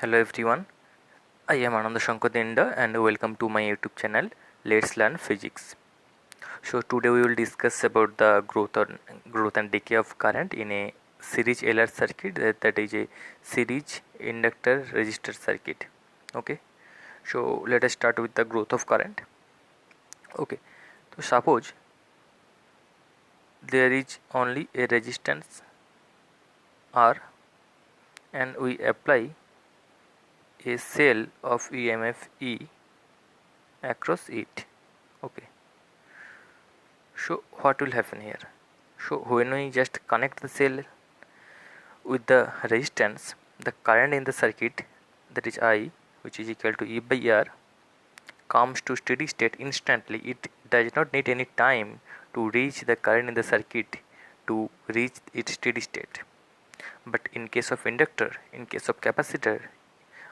Hello everyone, I am Ananda Shankar Denda and welcome to my YouTube channel Let's Learn Physics. So today we will discuss about the growth and decay of current in a series LR circuit, that is a series inductor resistor circuit. Okay, so let us start with the growth of current. Okay, so suppose there is only a resistance R and we apply a cell of EMF E across it. Okay, so what will happen here? So when we just connect the cell with the resistance, the current in the circuit, that is I, which is equal to E by R, comes to steady state instantly. It does not need any time to reach the current in the circuit to reach its steady state. But in case of inductor, in case of capacitor,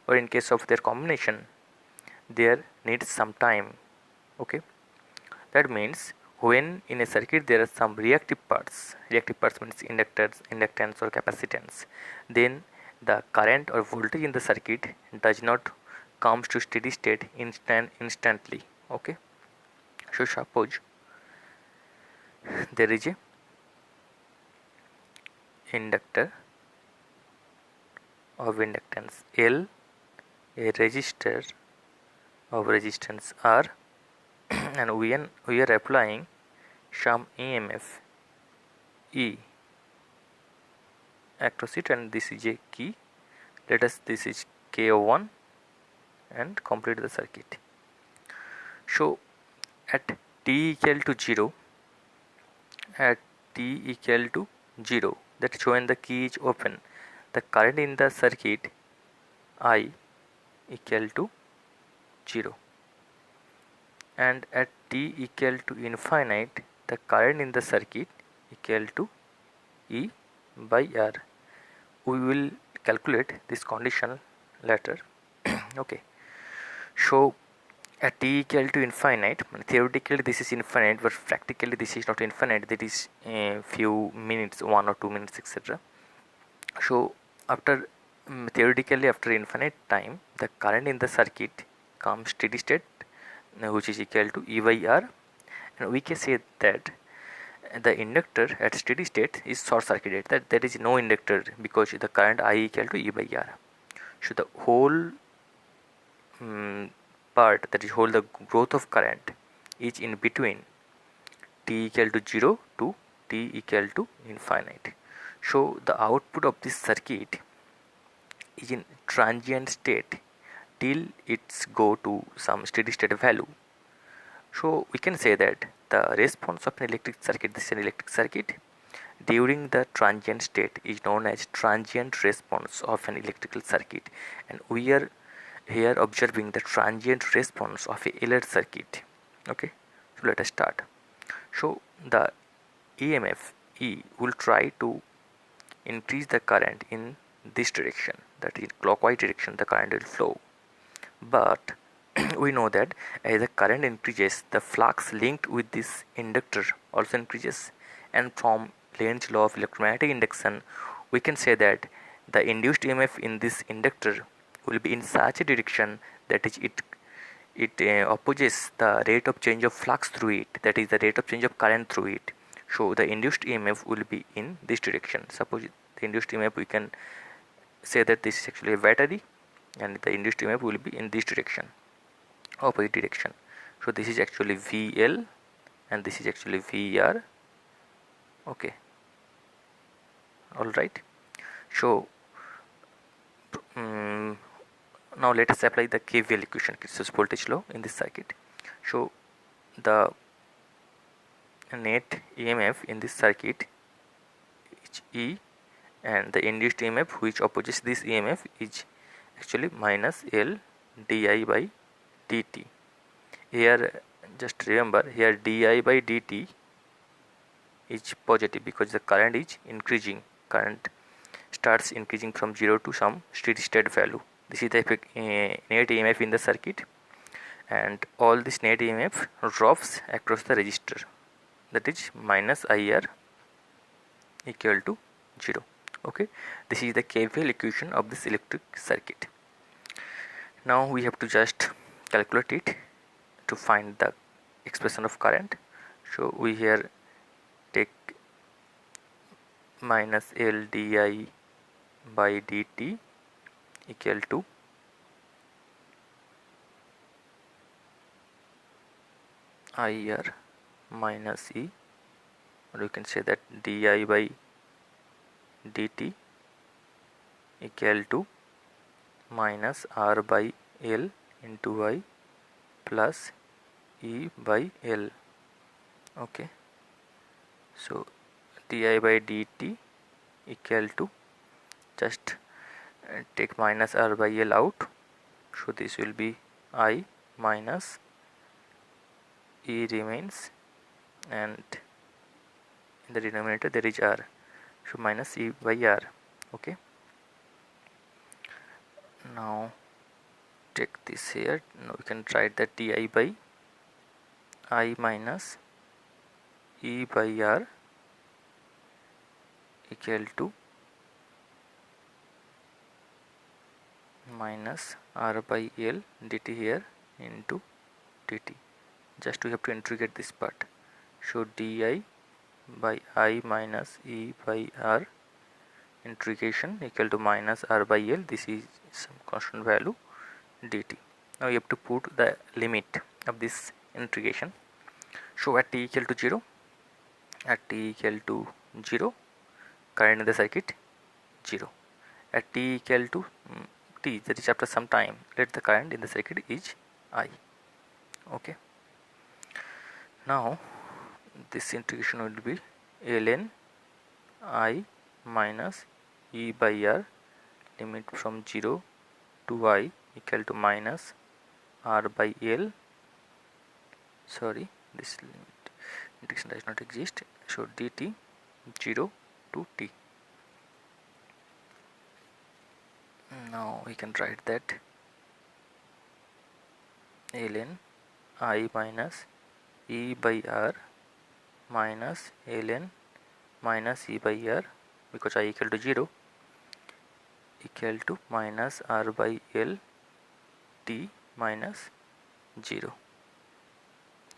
or in case of their combination, there needs some time. Okay, that means when in a circuit there are some reactive parts means inductors, inductance or capacitance, then the current or voltage in the circuit does not comes to steady state instantly. Okay, so suppose there is a inductor of inductance L, a resistor of resistance R, and we are applying some EMF E across it, and this is a key. Let us, this is K01, and complete the circuit. So at t equal to 0, at t equal to 0, that is when the key is open, the current in the circuit I equal to 0, and at t equal to infinite, the current in the circuit equal to E by R. We will calculate this condition later. Okay, so at t equal to infinite, theoretically this is infinite, but practically this is not infinite, that is a few minutes, 1 or 2 minutes, etc. So after theoretically after infinite time, the current in the circuit comes steady state, which is equal to E by R, and we can say that the inductor at steady state is short circuited, that there is no inductor because the current I equal to E by R. So the whole part, that is whole the growth of current, is in between t equal to 0 to t equal to infinite. So the output of this circuit is in transient state till it's go to some steady state value. So we can say that the response of an electric circuit, this is an electric circuit, during the transient state is known as transient response of an electrical circuit, and we are here observing the transient response of a LR circuit. Okay, so let us start. So the EMF E will try to increase the current in this direction, that is clockwise direction the current will flow, but we know that as the current increases, the flux linked with this inductor also increases, and from Lenz's law of electromagnetic induction, we can say that the induced EMF in this inductor will be in such a direction that is it opposes the rate of change of flux through it, that is the rate of change of current through it. So the induced EMF will be in this direction. Suppose the induced EMF, we can say that this is actually a battery, and the induced EMF will be in this direction, opposite direction. So this is actually VL and this is actually VR. Okay, alright. So now let us apply the KVL equation, Kirchhoff's voltage law, in this circuit. So the net EMF in this circuit is E, and the induced EMF which opposes this EMF is actually minus L di by dt. Here just remember, here di by dt is positive because the current is increasing, current starts increasing from 0 to some steady state value. This is the net EMF in the circuit, and all this net EMF drops across the resistor, that is minus IR equal to 0. Okay, this is the KVL equation of this electric circuit. Now we have to just calculate it to find the expression of current. So we here take minus L di by dt equal to IR minus E, or you can say that di by dt equal to minus R by L into I plus E by L. Okay, so di by dt equal to, just take minus R by L out, so this will be I minus E remains, and in the denominator there is R, so minus E by R. Okay, now take this here. Now we can write that di by I minus E by R equal to minus R by L dt here into dt. Just we have to integrate this part. So di by I minus E by R integration equal to minus R by L, this is some constant value dt. Now you have to put the limit of this integration. So at t equal to 0, current in the circuit 0. At t equal to t, that is after some time, let the current in the circuit is I. Okay, now this integration will be ln I minus E by R, limit from 0 to I equal to minus R by L. Sorry, this limit integration does not exist. So dt 0 to t. Now we can write that ln I minus E by R minus ln minus E by R, because I equal to 0, equal to minus R by L t minus 0.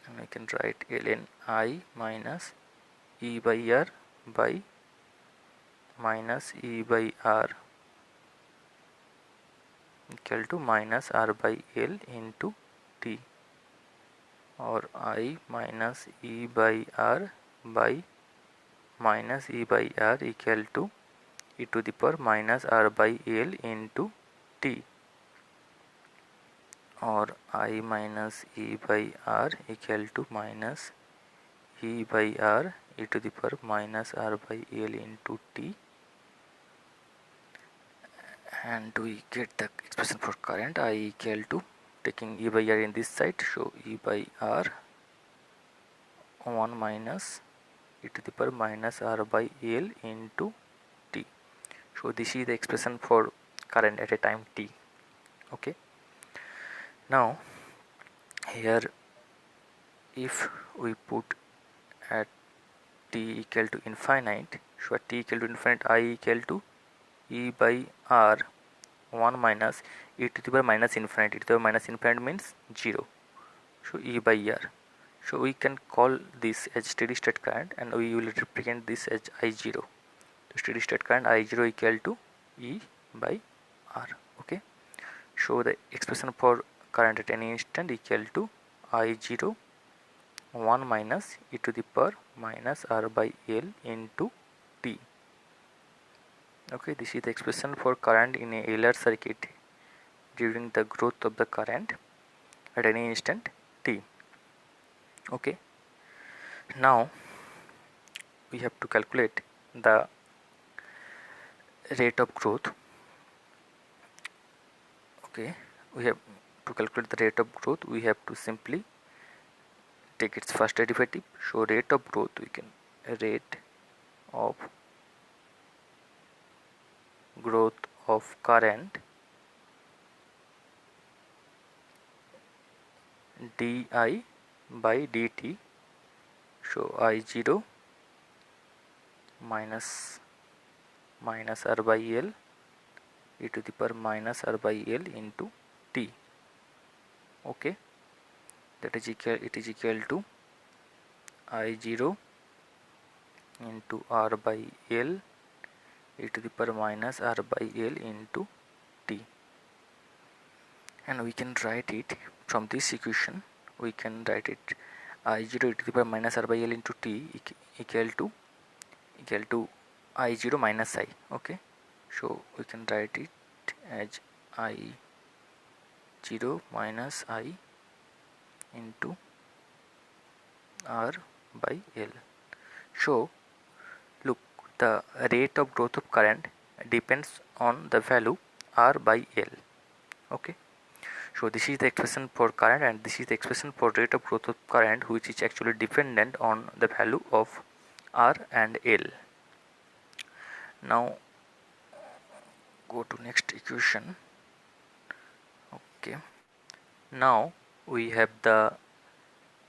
And I can write ln I minus E by R by minus E by R equal to minus R by L into t, or I minus E by R by minus E by R equal to e to the power minus R by L into t, or I minus E by R equal to minus E by R e to the power minus R by L into t. And we get the expression for current I equal to, taking E by R in this side, so E by R 1 minus e to the power minus R by L into t. So this is the expression for current at a time t. Okay, now here if we put at t equal to infinite, so at t equal to infinite I equal to E by R 1 minus e to the power minus infinite. E to the power minus infinite means 0, so E by R. So we can call this as steady state current, and we will represent this as I0. So steady state current I0 equal to E by R. Okay, so the expression for current at any instant equal to I0 1 minus e to the power minus R by L into t. Okay, this is the expression for current in a LR circuit during the growth of the current at any instant t. Okay, now we have to calculate the rate of growth. Okay, we have to calculate the rate of growth, we have to simply take its first derivative. So rate of growth, we can rate of growth of current di by dt, so I0 minus R by L e to the power minus R by L into t. okay, that is equal, it is equal to I0 into R by L e to the power minus R by L into t, and we can write it from this equation. We can write it I0 e to the power minus R by L into t equal to I0 minus I, okay. So we can write it as I0 minus I into R by L. So look, the rate of growth of current depends on the value R by L, okay. So this is the expression for current, and this is the expression for rate of growth of current, which is actually dependent on the value of R and L. Now go to next equation, okay. Now we have the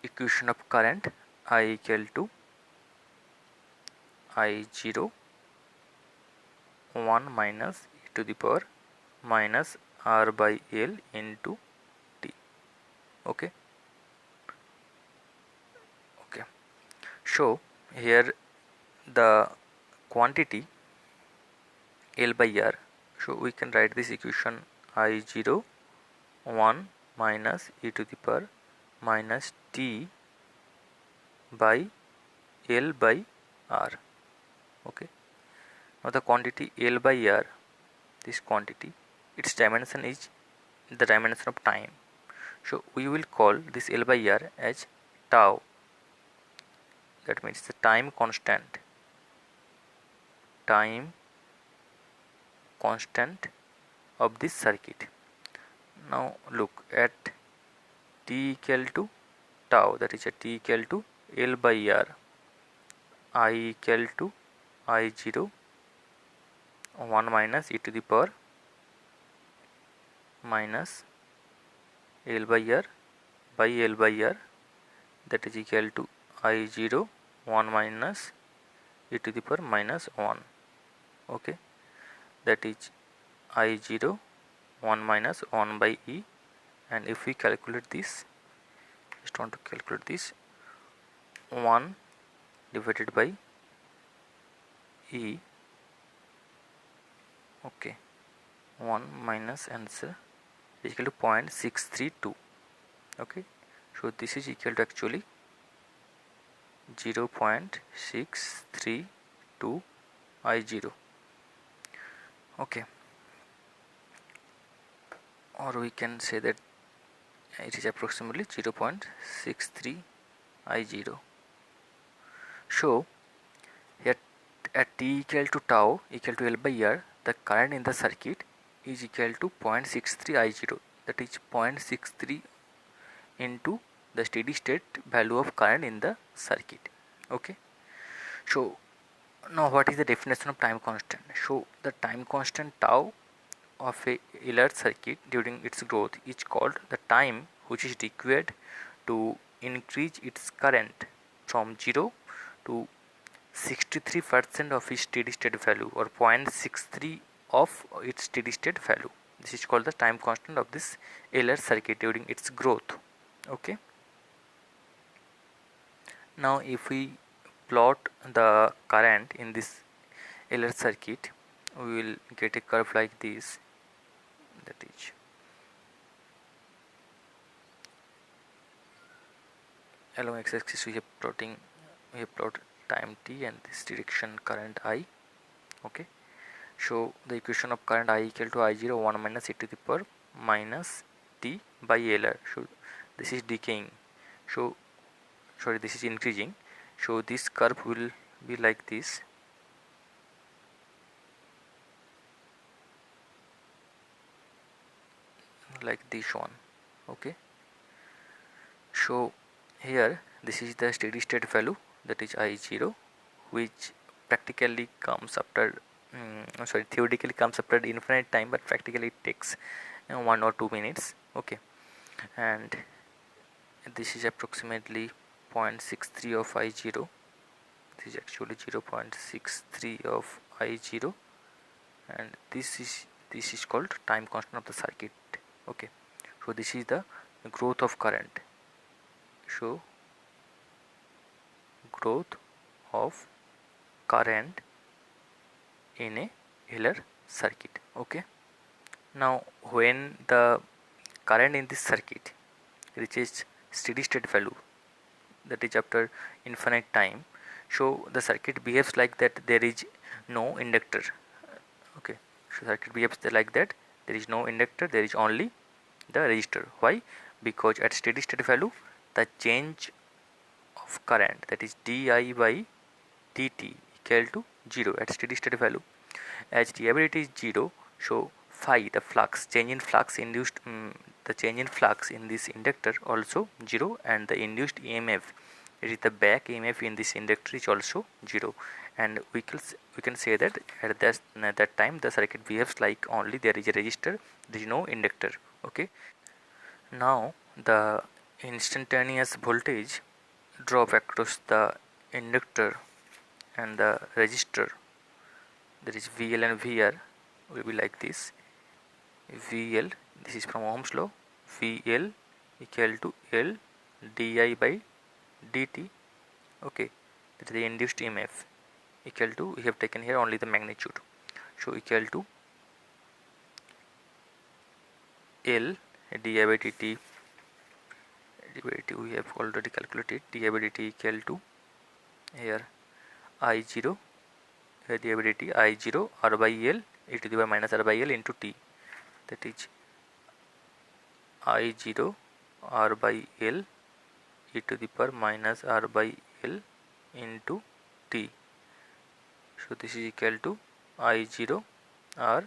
equation of current I equal to I0 1 minus e to the power minus R by L into t, okay. So here the quantity L by R, so we can write this equation I0 1 minus e to the power minus t by L by R, okay. Now the quantity L by R, this quantity, its dimension is the dimension of time, so we will call this L by R as tau, that means the time constant of this circuit. Now look at t equal to tau, that is a t equal to L by R, I equal to I0 1 minus e to the power minus L by R by L by R, that is equal to I0 1 minus e to the power minus 1, okay. That is I0 1 minus 1 by e, and if we calculate this, just want to calculate this, 1 divided by e, okay, 1 minus answer is equal to 0.632, okay. So this is equal to actually 0.632 I0, okay. Or we can say that it is approximately 0.63 I0. So here at t equal to tau equal to L by R, the current in the circuit is equal to 0.63 I0, that is 0.63 into the steady state value of current in the circuit, okay. So now what is the definition of time constant? So the time constant tau of a LR circuit during its growth is called the time which is required to increase its current from 0 to 63% of its steady state value, or 0.63 of its steady state value. This is called the time constant of this LR circuit during its growth, okay. Now if we plot the current in this LR circuit, we will get a curve like this, that is along x-axis we have plot time t and this direction current I, okay. So the equation of current I equal to I0 1 minus e to the power minus t by LR. So this is decaying, so sorry, this is increasing, so this curve will be like this, one, okay. So here this is the steady state value, that is I0, which practically comes after theoretically comes after infinite time, but practically it takes 1 or 2 minutes, okay. And this is approximately 0.63 of I0, this is actually 0.63 of I0, and this is called time constant of the circuit, okay. So this is the growth of current. Show growth of current in a Heller circuit. Okay, now when the current in this circuit reaches steady state value, that is after infinite time, so the circuit behaves like that there is no inductor. Okay, so circuit behaves like that there is no inductor, there is only the resistor. Why? Because at steady state value the change of current, that is di by dt, equal to 0 at steady state value. As derivative is 0, so phi, the flux, change in flux induced, the change in flux in this inductor also 0, and the induced EMF, it is the back EMF in this inductor, is also 0. And we can say that at that time the circuit behaves like only there is a resistor, there is no inductor. Okay, now the instantaneous voltage drop across the inductor and the resistor, that is VL and VR, will be like this. VL, this is from Ohm's law, VL equal to L di by dt. Okay, that is the induced EMF, equal to, we have taken here only the magnitude, so equal to L di by dt, we have already calculated, di by dt equal to here I0, here di by dt I0 R by L e to the power minus R by L into T, that is I0 R by L e to the power minus R by L into T. So this is equal to I0 R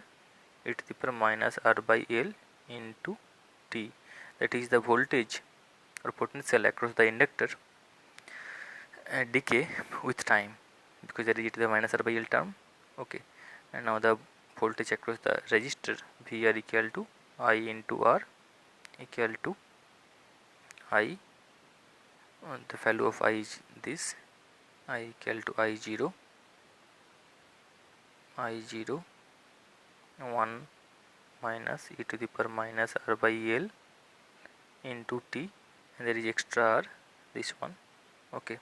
e to the power minus R by L into T. That is the voltage or potential across the inductor decay with time, because there is e to the minus R by L term. Okay, and now the voltage across the resistor VR equal to I into R equal to I, the value of I is this, I equal to I0 1 minus e to the power minus R by L into T, and there is extra R, this one. Okay,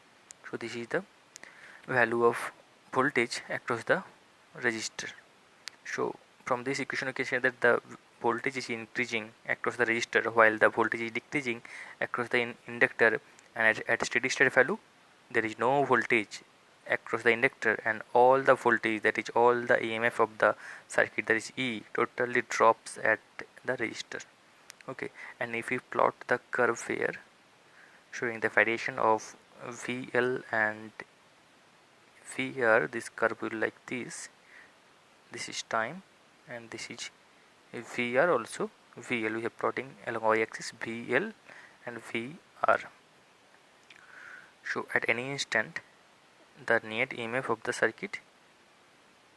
so this is the value of voltage across the resistor. So from this equation you can say that the voltage is increasing across the resistor while the voltage is decreasing across the inductor, and at steady state value there is no voltage across the inductor, and all the voltage, that is all the EMF of the circuit, that is E, totally drops at the resistor. Okay, and if we plot the curve here showing the variation of VL and VR, this curve will like this is time, and this is VR also VL, we are plotting along y-axis VL and VR. So at any instant the net EMF of the circuit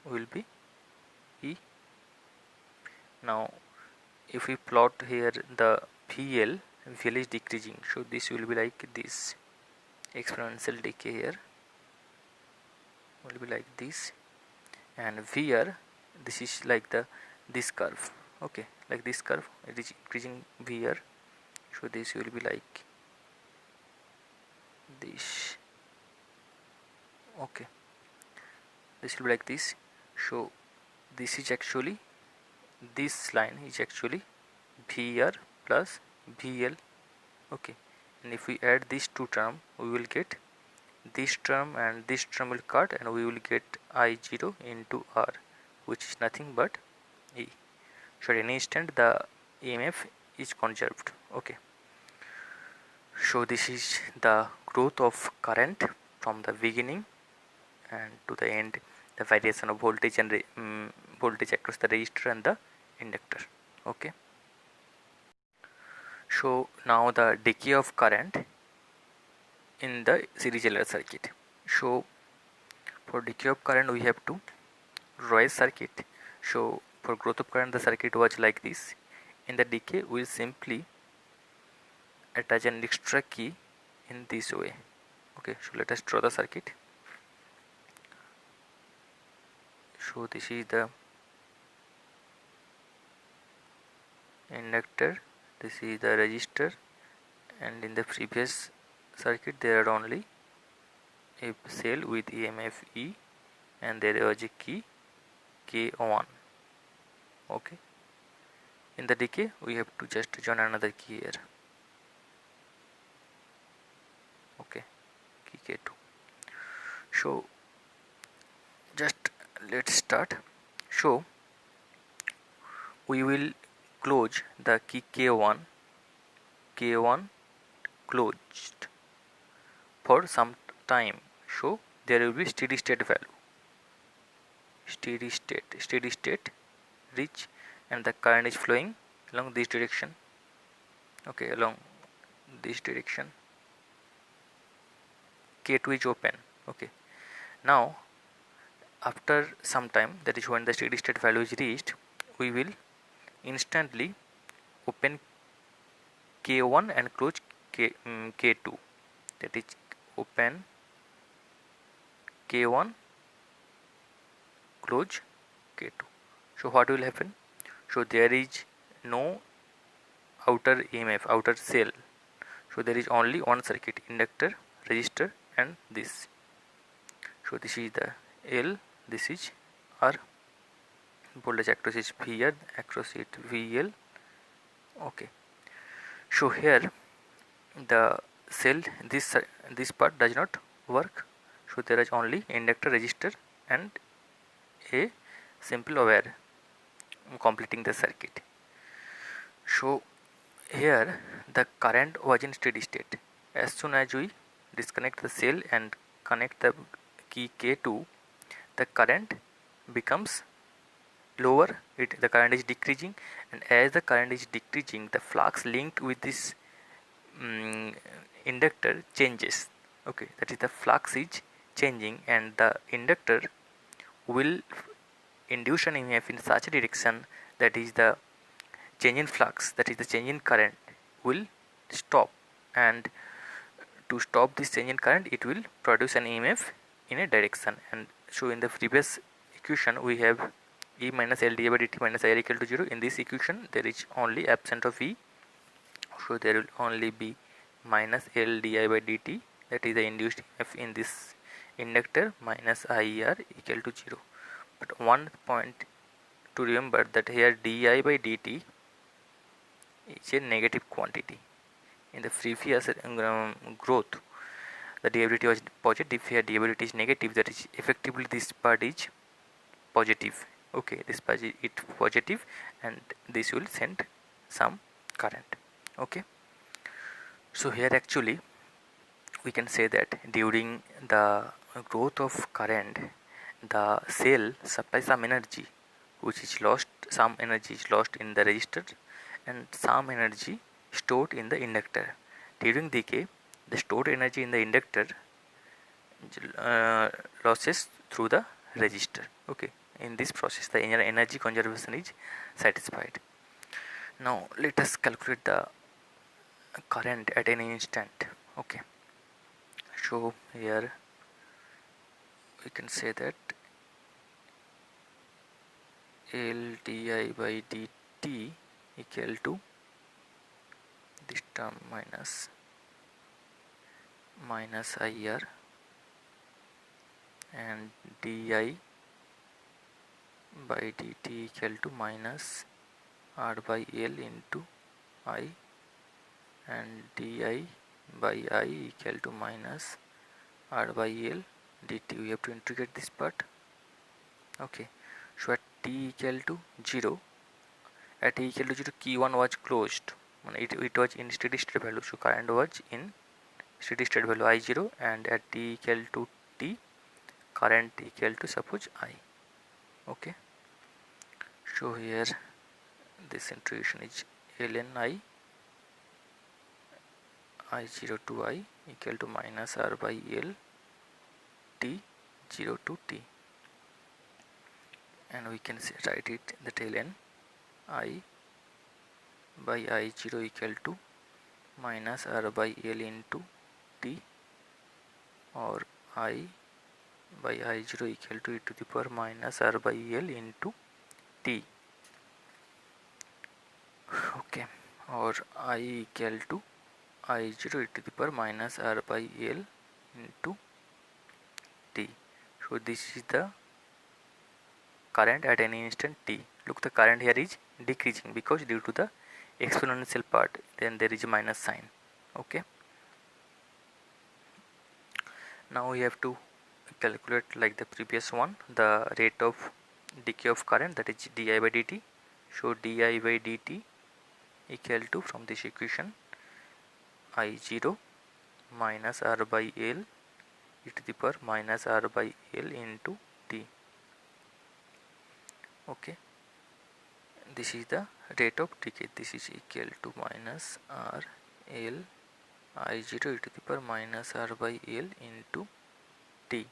will be E. Now if we plot here the VL is decreasing, so this will be like this, exponential decay here will be like this, and VR, this is like this curve. Okay, like this curve, it is increasing VR, so this will be like this. Okay, this will be like this. So this is actually, this line is actually VR plus VL. Okay, and if we add these two terms, we will get this term and this term will cut, and we will get I0 into R, which is nothing but E. So at any instant the EMF is conserved. Okay, so this is the growth of current from the beginning and to the end, the variation of voltage and voltage across the resistor and the inductor. Okay, so now the decay of current in the series LR circuit. So for decay of current we have to draw a circuit. So for growth of current the circuit was like this. In the decay we will simply attach an extra key in this way. Okay, so let us draw the circuit. So this is the inductor, this is the resistor, and in the previous circuit there are only a cell with EMF E and there was a key K1. Okay, in the decay we have to just join another key here. Okay, key K2. So just let's start. So we will close the key K1 closed for some time. So there will be steady state value, steady state reach, and the current is flowing along this direction. Okay, along this direction. K2 is open. Okay, now after some time, that is when the steady state value is reached, we will instantly open K1 and close K2. That is open K1, close K2. So what will happen? So there is no outer EMF, outer cell. So there is only one circuit, inductor, resistor, and this. So this is the L, this is R. Voltage across is VR, across it VL. Okay. So here the cell, this part does not work. So there is only inductor, resistor, and a simple wire completing the circuit. So here the current was in steady state. As soon as we disconnect the cell and connect the key K2, the current becomes lower, the current is decreasing, and as the current is decreasing, the flux linked with this inductor changes. Okay, that is, the flux is changing and the inductor will induce an EMF in such a direction that is the change in flux, that is the change in current, will stop, and to stop this change in current it will produce an EMF in a direction. And so in the previous equation we have E minus L di by dt minus IR equal to 0. In this equation there is only absent of E, so there will only be minus L di by dt, that is the induced EMF in this inductor, minus IR equal to 0. But one point to remember, that here di by dt is a negative quantity. In the previous growth the derivative was positive, here derivative is negative, that is effectively this part is positive. Okay, this part is positive and this will send some current. Okay, so here actually we can say that during the growth of current, the cell supplies some energy which is lost, some energy is lost in the resistor and some energy stored in the inductor. During decay, the stored energy in the inductor losses through the resistor. Okay, in this process the energy conservation is satisfied. Now let us calculate the current at any instant. Okay, so here we can say that L di by dt equal to this term minus IR and di by dt equal to minus R by L into I, and di by I equal to minus R by L dt. We have to integrate this part. Okay, so at t equal to 0, at t equal to 0 key1 was closed, it was in steady state value, so current was in steady state value I0, and at t equal to t current equal to suppose I. Okay, so here this integration is ln I0 to I equal to minus R by L t 0 to t, and we can write it that ln I by I0 equal to minus R by L into t, or I by I0 equal to e to the power minus R by L into t. Okay, or I equal to I0 e to the power minus R by L into t. So this is the current at any instant t. Look, the current here is decreasing because due to the exponential part, then there is a minus sign. Okay, now we have to calculate like the previous one the rate of decay of current, that is di by dt. So di by dt equal to, from this equation, I0 minus R by L e to the power minus R by L into t. Okay, this is the rate of decay. This is equal to minus R L I0 e to the power minus R by L into t.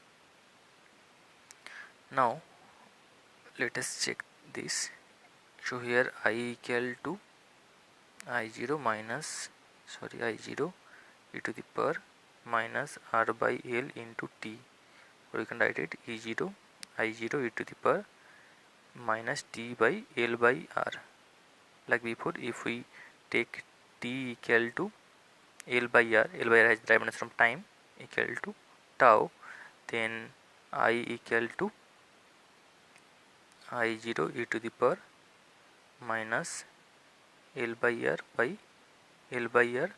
Now let us check this. So here I equal to I0 I0 e to the power minus R by L into t, or you can write it E0 I0 e to the power minus t by L by R. Like before, if we take t equal to L by R, L by R has dimensions from time, equal to tau, then I equal to I0 e to the power minus L by R by L by R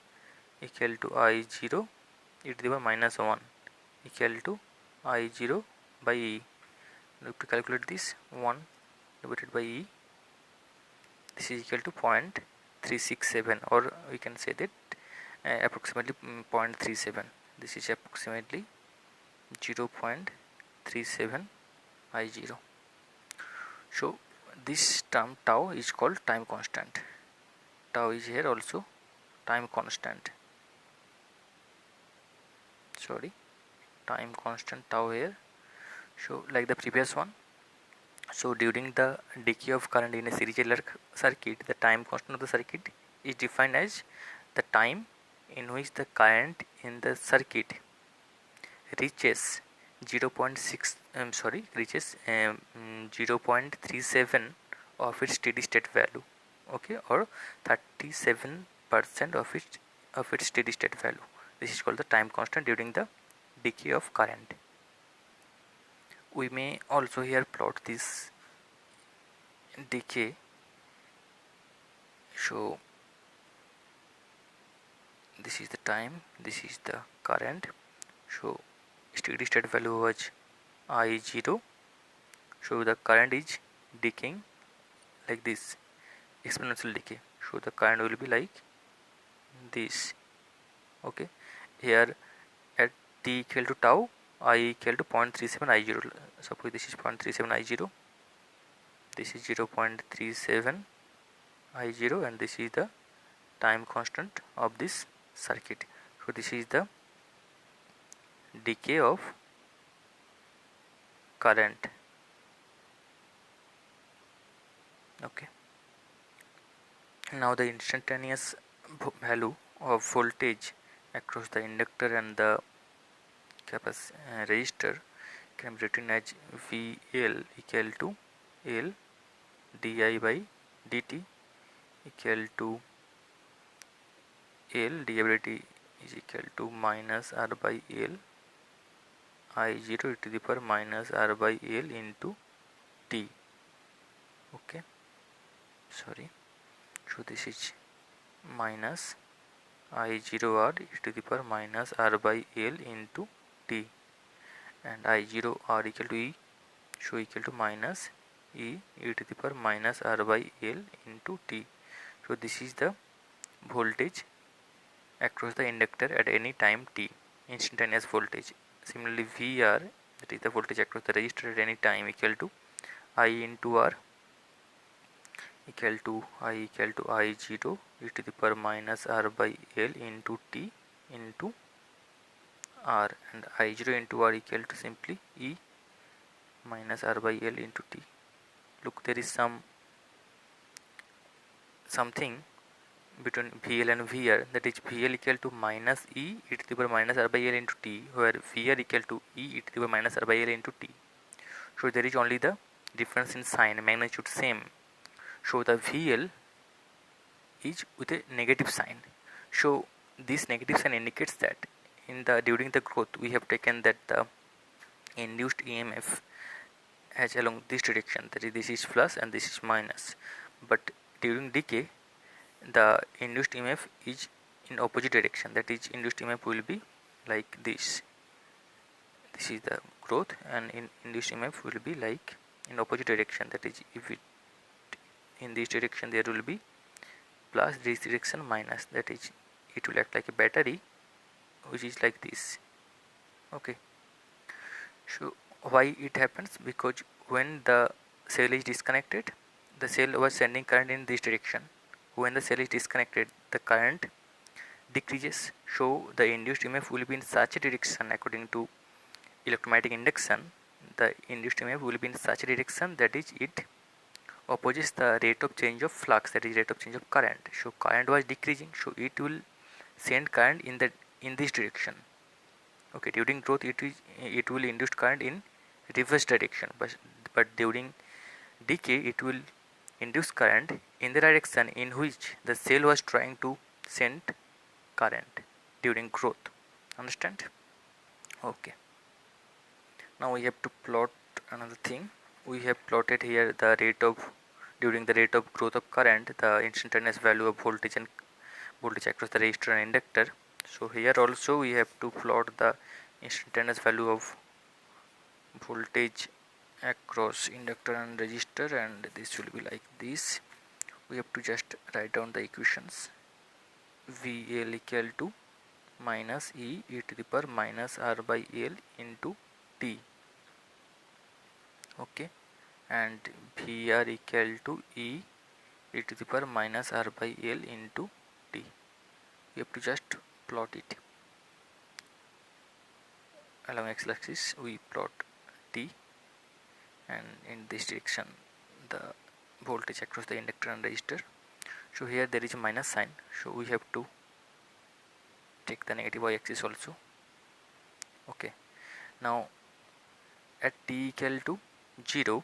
equal to I0 e to the power minus 1 equal to I0 by E. We have to calculate this. 1 divided by E, this is equal to 0.367, or we can say that approximately 0.37. This is approximately 0.37 I0. So this term tau is called time constant. Tau is here also time constant. Time constant tau here. So like the previous one, so during the decay of current in a series circuit, the time constant of the circuit is defined as the time in which the current in the circuit reaches 0.37 of its steady state value. Okay, or 37% of its steady state value. This is called the time constant during the decay of current. We may also here plot this decay. So this is the time, this is the current. So steady state value was I0. So the current is decaying like this, exponential decay. So the current will be like this. Okay, here at t equal to tau, I equal to 0.37 I0. Suppose this is 0.37 I0, this is 0.37 I0, and this is the time constant of this circuit. So this is the decay of current. Okay, now the instantaneous value of voltage across the inductor and the resistor can be written as VL equal to L di by dt equal to L di by dt is equal to minus R by L I0 to the power minus R by L into t. Okay, so this is minus I0 R to the power minus R by L into t, and I0 R equal to E, so equal to minus e to the power minus R by L into t. So this is the voltage across the inductor at any time t, instantaneous voltage. Similarly, VR, that is the voltage across the resistor at any time, equal to I into R equal to I0 e to the power minus R by L into t into R, and I0 into R equal to simply E minus R by L into t. Look, there is something between VL and VR, that is VL equal to minus E to the power minus R by L into t, where VR equal to E to the power minus R by L into t. So there is only the difference in sign, magnitude same. So the VL is with a negative sign. So this negative sign indicates that during the growth we have taken that the induced EMF as along this direction, that is, this is plus and this is minus, but during decay the induced EMF is in opposite direction, that is, induced EMF will be like this. This is the growth, and induced EMF will be like in opposite direction, that is, if it in this direction there will be plus, this direction minus, that is, it will act like a battery which is like this. Okay, so why it happens? Because when the cell is disconnected, the cell was sending current in this direction. When the cell is disconnected, the current decreases, so the induced EMF will be in such a direction. According to electromagnetic induction, the induced EMF will be in such a direction, that is, it opposes the rate of change of flux, that is, rate of change of current. So current was decreasing, so it will send current in this direction. Okay, during growth it will induce current in reverse direction, but during decay it will induce current in the direction in which the cell was trying to send current during growth. Understand? Okay, now we have to plot another thing. We have plotted here the rate of during the rate of growth of current, the instantaneous value of voltage and voltage across the resistor and inductor. So here also we have to plot the instantaneous value of voltage across inductor and resistor, and this will be like this. We have to just write down the equations. VL equal to minus e to the power minus r by l into t. Okay, and VR equal to e to the power minus r by l into t. We have to just plot it. Along x-axis we plot t, and in this direction the voltage across the inductor and resistor. So here there is a minus sign, so we have to take the negative y-axis also. Okay, now at t equal to 0,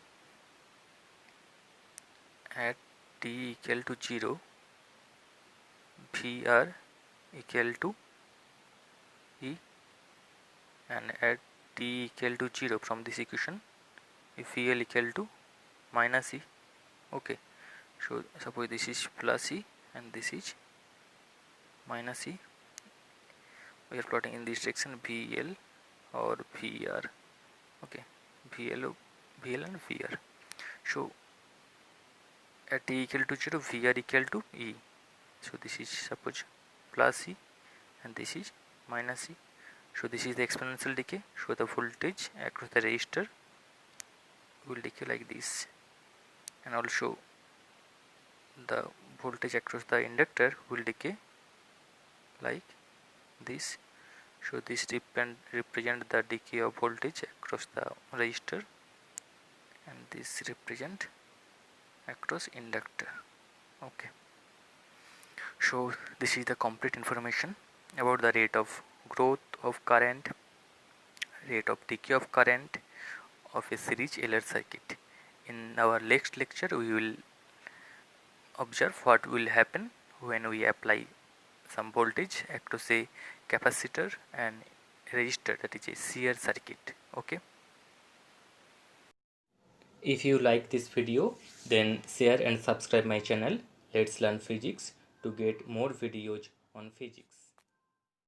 at t equal to 0, VR equal to E, and at t equal to 0 from this equation, if VL equal to minus E. Okay, so suppose this is plus E and this is minus E. We are plotting in this direction VL or VR. Okay, VL and VR. So at t equal to 0, VR equal to E. So this is suppose plus E and this is minus E. So this is the exponential decay. So the voltage across the resistor will decay like this, and also the voltage across the inductor will decay like this. So this represent the decay of voltage across the resistor, and this represent across inductor. Okay, so this is the complete information about the rate of growth of current, rate of decay of current of a series LR circuit. In our next lecture we will observe what will happen when we apply some voltage across a capacitor and resistor, that is a shear circuit. Okay, if you like this video, then share and subscribe my channel. Let's learn physics to get more videos on physics.